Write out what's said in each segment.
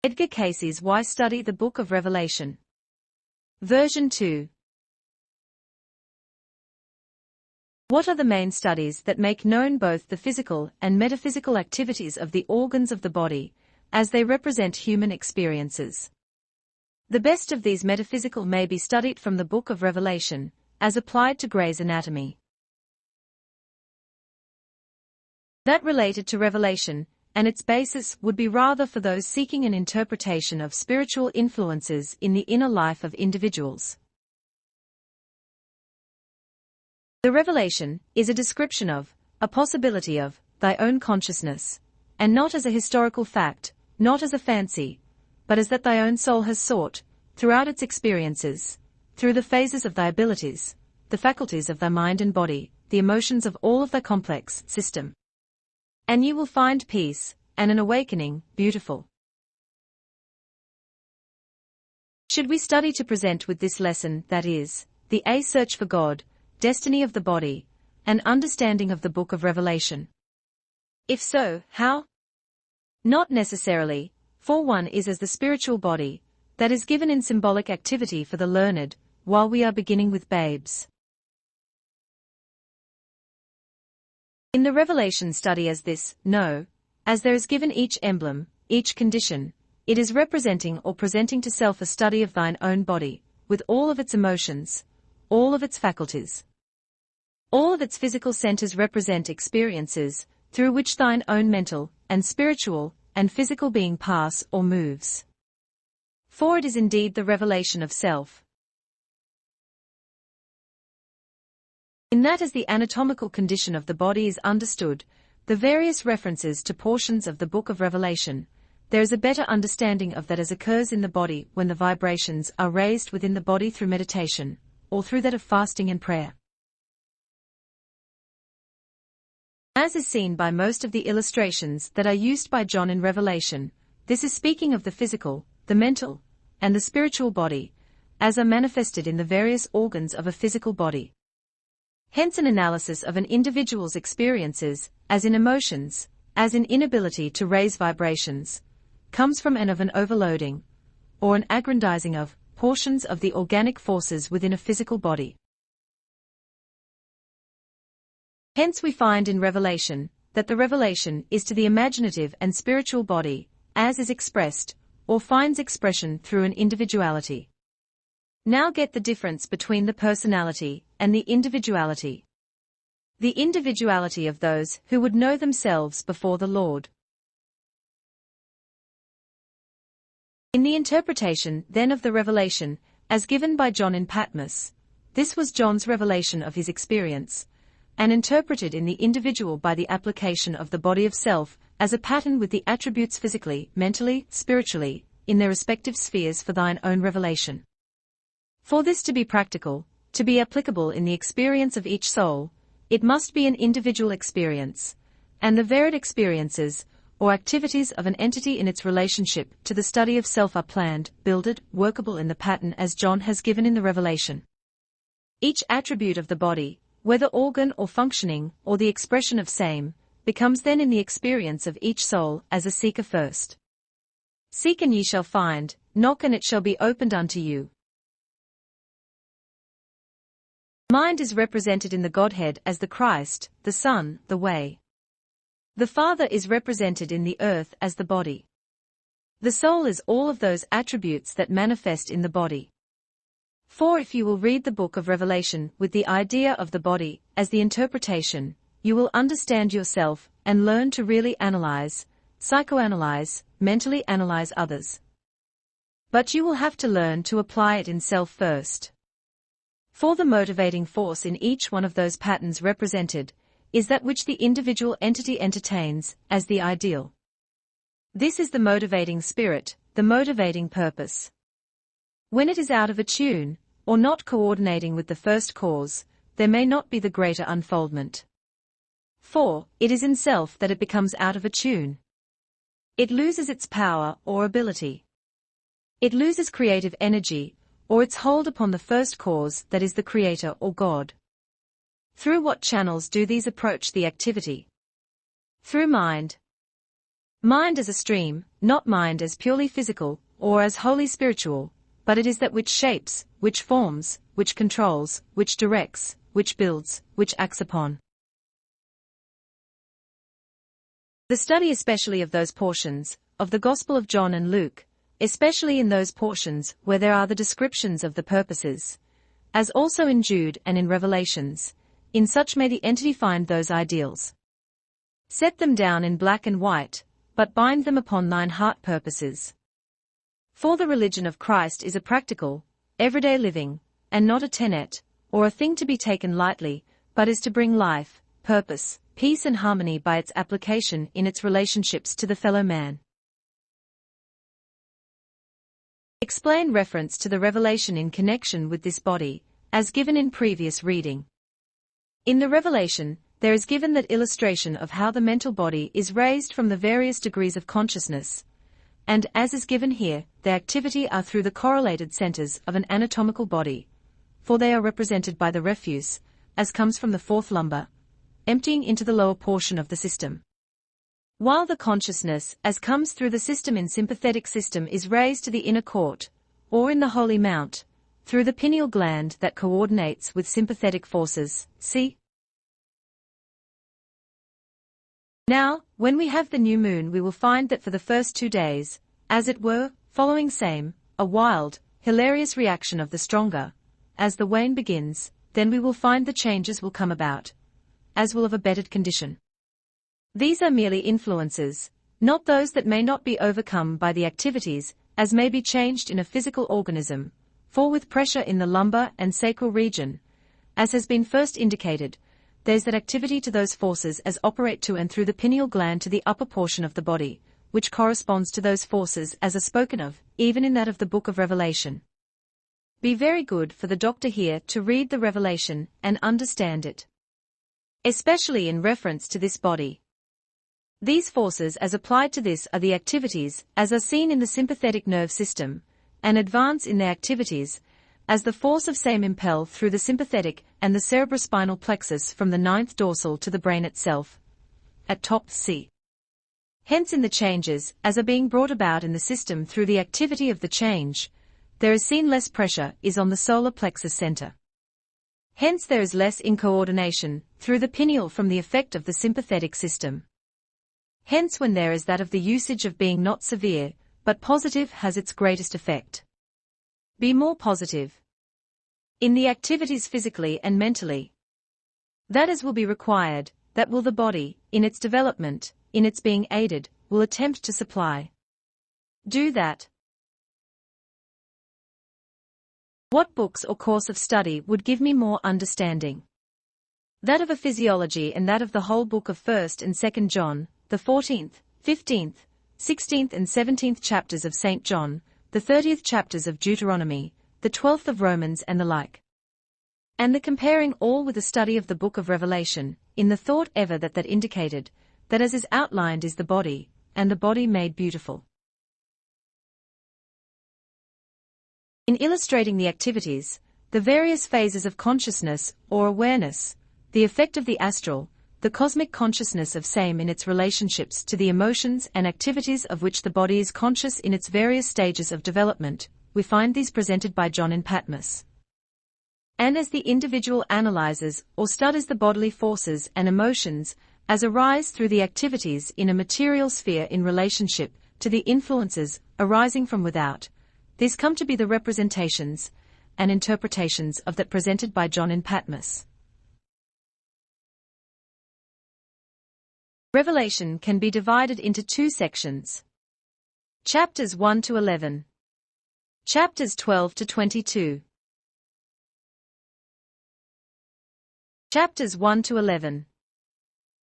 EDGAR CAYCE Why Study the Book of Revelation. Version 2. What are the main studies that make known both the physical and metaphysical activities of the organs of the body, as they represent human experiences? The best of these metaphysical may be studied from the Book of Revelation, as applied to Gray's Anatomy. That related to Revelation, and its basis would be rather for those seeking an interpretation of spiritual influences in the inner life of individuals. The revelation is a description of, a possibility of, thy own consciousness, and not as a historical fact, not as a fancy, but as that thy own soul has sought, throughout its experiences, through the phases of thy abilities, the faculties of thy mind and body, the emotions of all of thy complex system. And you will find peace, and an awakening, beautiful. Should we study to present with this lesson, that is, the A search for God, destiny of the body, and understanding of the Book of Revelation? If so, how? Not necessarily, for one is as the spiritual body, that is given in symbolic activity for the learned, while we are beginning with babes. In the Revelation study as this, no, as there is given each emblem, each condition, it is representing or presenting to self a study of thine own body, with all of its emotions, all of its faculties. All of its physical centers represent experiences, through which thine own mental, and spiritual, and physical being pass or moves. For it is indeed the revelation of self. In that as the anatomical condition of the body is understood, the various references to portions of the Book of Revelation, there is a better understanding of that as occurs in the body when the vibrations are raised within the body through meditation, or through that of fasting and prayer. As is seen by most of the illustrations that are used by John in Revelation, this is speaking of the physical, the mental, and the spiritual body, as are manifested in the various organs of a physical body. Hence an analysis of an individual's experiences, as in emotions, as in inability to raise vibrations, comes from and of an overloading, or an aggrandizing of, portions of the organic forces within a physical body. Hence we find in Revelation, that the revelation is to the imaginative and spiritual body, as is expressed, or finds expression through an individuality. Now get the difference between the personality and the individuality. The individuality of those who would know themselves before the Lord. In the interpretation then of the revelation, as given by John in Patmos, this was John's revelation of his experience, and interpreted in the individual by the application of the body of self, as a pattern with the attributes physically, mentally, spiritually, in their respective spheres for thine own revelation. For this to be practical, to be applicable in the experience of each soul, it must be an individual experience, and the varied experiences, or activities of an entity in its relationship to the study of self are planned, builded, workable in the pattern as John has given in the revelation. Each attribute of the body, whether organ or functioning, or the expression of same, becomes then in the experience of each soul as a seeker first. Seek and ye shall find, knock and it shall be opened unto you. Mind is represented in the Godhead as the Christ, the Son, the way. The Father is represented in the earth as the body. The soul is all of those attributes that manifest in the body. For if you will read the Book of Revelation with the idea of the body as the interpretation, you will understand yourself and learn to really analyze, psychoanalyze, mentally analyze others. But you will have to learn to apply it in self first. For the motivating force in each one of those patterns represented, is that which the individual entity entertains, as the ideal. This is the motivating spirit, the motivating purpose. When it is out of attune, or not coordinating with the first cause, there may not be the greater unfoldment. For, it is in self that it becomes out of attune. It loses its power or ability. It loses creative energy, or its hold upon the first cause that is the Creator or God. Through what channels do these approach the activity? Through mind. Mind as a stream, not mind as purely physical, or as wholly spiritual, but it is that which shapes, which forms, which controls, which directs, which builds, which acts upon. The study especially of those portions, of the Gospel of John and Luke, especially in those portions where there are the descriptions of the purposes, as also in Jude and in Revelations, in such may the entity find those ideals. Set them down in black and white, but bind them upon thine heart purposes. For the religion of Christ is a practical, everyday living, and not a tenet, or a thing to be taken lightly, but is to bring life, purpose, peace and harmony by its application in its relationships to the fellow man. Explain reference to the revelation in connection with this body, as given in previous reading. In the revelation, there is given that illustration of how the mental body is raised from the various degrees of consciousness, and as is given here, their activity are through the correlated centers of an anatomical body, for they are represented by the refuse, as comes from the fourth lumbar, emptying into the lower portion of the system. While the consciousness, as comes through the system in sympathetic system, is raised to the inner court, or in the holy mount, through the pineal gland that coordinates with sympathetic forces, see. Now, when we have the new moon, we will find that for the first 2 days, as it were, following same, a wild, hilarious reaction of the stronger, as the wane begins, then we will find the changes will come about, as will of a bettered condition. These are merely influences, not those that may not be overcome by the activities, as may be changed in a physical organism, for with pressure in the lumbar and sacral region, as has been first indicated, there's that activity to those forces as operate to and through the pineal gland to the upper portion of the body, which corresponds to those forces as are spoken of, even in that of the book of Revelation. Be very good for the doctor here to read the Revelation and understand it, especially in reference to this body. These forces as applied to this are the activities as are seen in the sympathetic nerve system, and advance in their activities, as the force of same impel through the sympathetic and the cerebrospinal plexus from the ninth dorsal to the brain itself, at top C. Hence in the changes, as are being brought about in the system through the activity of the change, there is seen less pressure is on the solar plexus center. Hence there is less incoordination through the pineal from the effect of the sympathetic system. Hence when there is that of the usage of being not severe, but positive has its greatest effect. Be more positive in the activities physically and mentally. That as will be required, that will the body, in its development, in its being aided, will attempt to supply. Do that. What books or course of study would give me more understanding? That of a physiology and that of the whole book of 1st and 2nd John, the 14th, 15th, 16th and 17th chapters of St. John, the 30th chapters of Deuteronomy, the 12th of Romans and the like. And the comparing all with the study of the book of Revelation, in the thought ever that indicated, that as is outlined is the body, and the body made beautiful. In illustrating the activities, the various phases of consciousness or awareness, the effect of the astral, the cosmic consciousness of same in its relationships to the emotions and activities of which the body is conscious in its various stages of development, we find these presented by John in Patmos. And as the individual analyzes or studies the bodily forces and emotions as arise through the activities in a material sphere in relationship to the influences arising from without, these come to be the representations and interpretations of that presented by John in Patmos. Revelation can be divided into 2 sections. Chapters 1 to 11. Chapters 12 to 22. Chapters 1 to 11.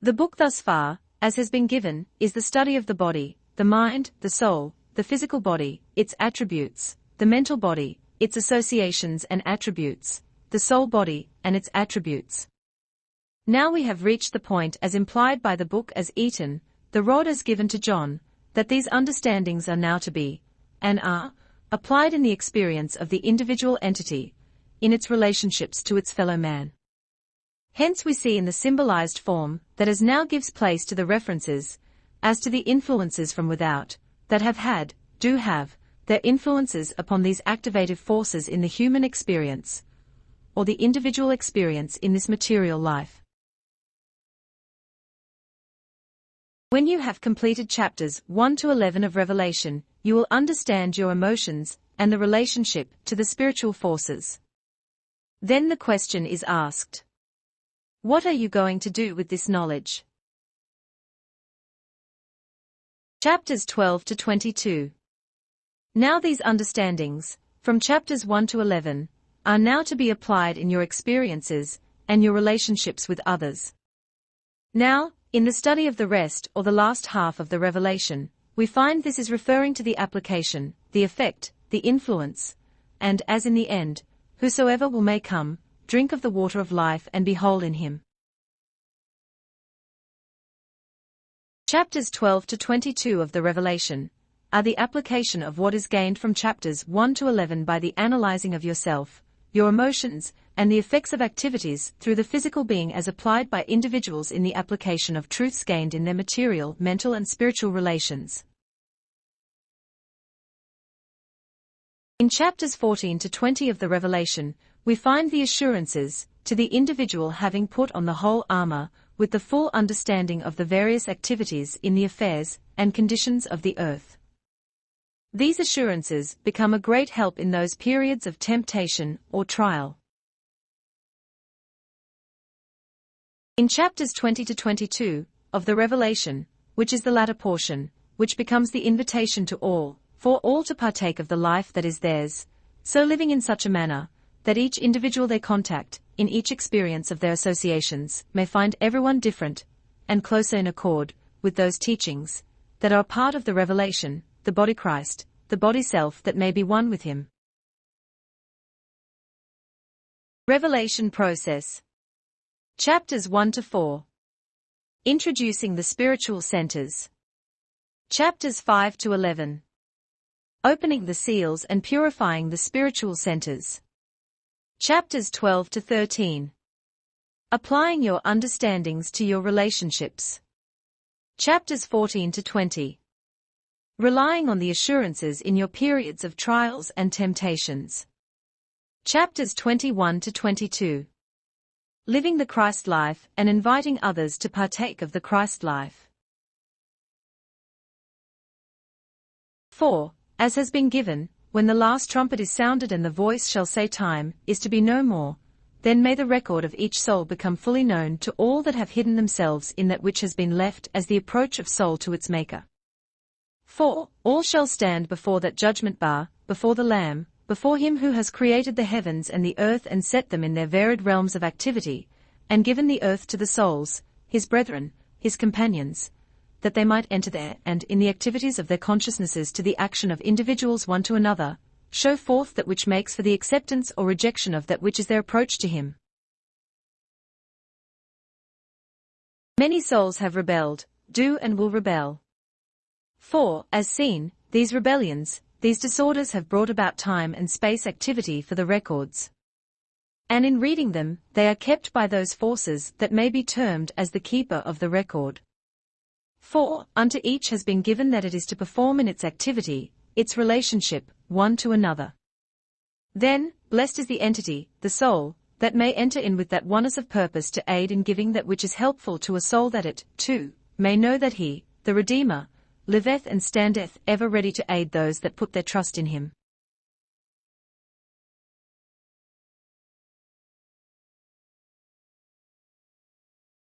The book thus far, as has been given, is the study of the body, the mind, the soul, the physical body, its attributes, the mental body, its associations and attributes, the soul body, and its attributes. Now we have reached the point as implied by the book as eaten, the rod as given to John, that these understandings are now to be, and are, applied in the experience of the individual entity, in its relationships to its fellow man. Hence we see in the symbolized form that as now gives place to the references, as to the influences from without, that have had, do have, their influences upon these activative forces in the human experience, or the individual experience in this material life. When you have completed chapters 1 to 11 of Revelation, you will understand your emotions and the relationship to the spiritual forces. Then the question is asked: what are you going to do with this knowledge? Chapters 12 to 22. Now these understandings, from chapters 1 to 11, are now to be applied in your experiences and your relationships with others. Now, in the study of the rest or the last half of the Revelation, we find this is referring to the application, the effect, the influence, and, as in the end, whosoever will may come, drink of the water of life and be whole in him. Chapters 12 to 22 of the Revelation are the application of what is gained from chapters 1 to 11 by the analyzing of yourself, your emotions, and the effects of activities through the physical being as applied by individuals in the application of truths gained in their material, mental and spiritual relations. In chapters 14 to 20 of the Revelation, we find the assurances to the individual having put on the whole armor, with the full understanding of the various activities in the affairs and conditions of the earth. These assurances become a great help in those periods of temptation or trial. In chapters 20 to 22 of the Revelation, which is the latter portion, which becomes the invitation to all, for all to partake of the life that is theirs, so living in such a manner that each individual they contact, in each experience of their associations, may find everyone different and closer in accord with those teachings that are part of the revelation, the body Christ, the body self that may be one with him. Revelation process. Chapters 1 to 4. Introducing the spiritual centers. Chapters 5 to 11. Opening the seals and purifying the spiritual centers. Chapters 12 to 13. Applying your understandings to your relationships. Chapters 14 to 20. Relying on the assurances in your periods of trials and temptations. Chapters 21 to 22. Living the Christ life and inviting others to partake of the Christ life. 4. As has been given, when the last trumpet is sounded and the voice shall say time is to be no more, then may the record of each soul become fully known to all that have hidden themselves in that which has been left as the approach of soul to its Maker. 4. All shall stand before that judgment bar, before the Lamb, before him who has created the heavens and the earth and set them in their varied realms of activity, and given the earth to the souls, his brethren, his companions, that they might enter there and, in the activities of their consciousnesses to the action of individuals one to another, show forth that which makes for the acceptance or rejection of that which is their approach to him. Many souls have rebelled, do and will rebel. 4. As seen, these rebellions, these disorders have brought about time and space activity for the records. And in reading them, they are kept by those forces that may be termed as the keeper of the record. 4. Unto each has been given that it is to perform in its activity, its relationship, one to another. Then, blessed is the entity, the soul, that may enter in with that oneness of purpose to aid in giving that which is helpful to a soul, that it, too, may know that he, the Redeemer, liveth and standeth ever ready to aid those that put their trust in him.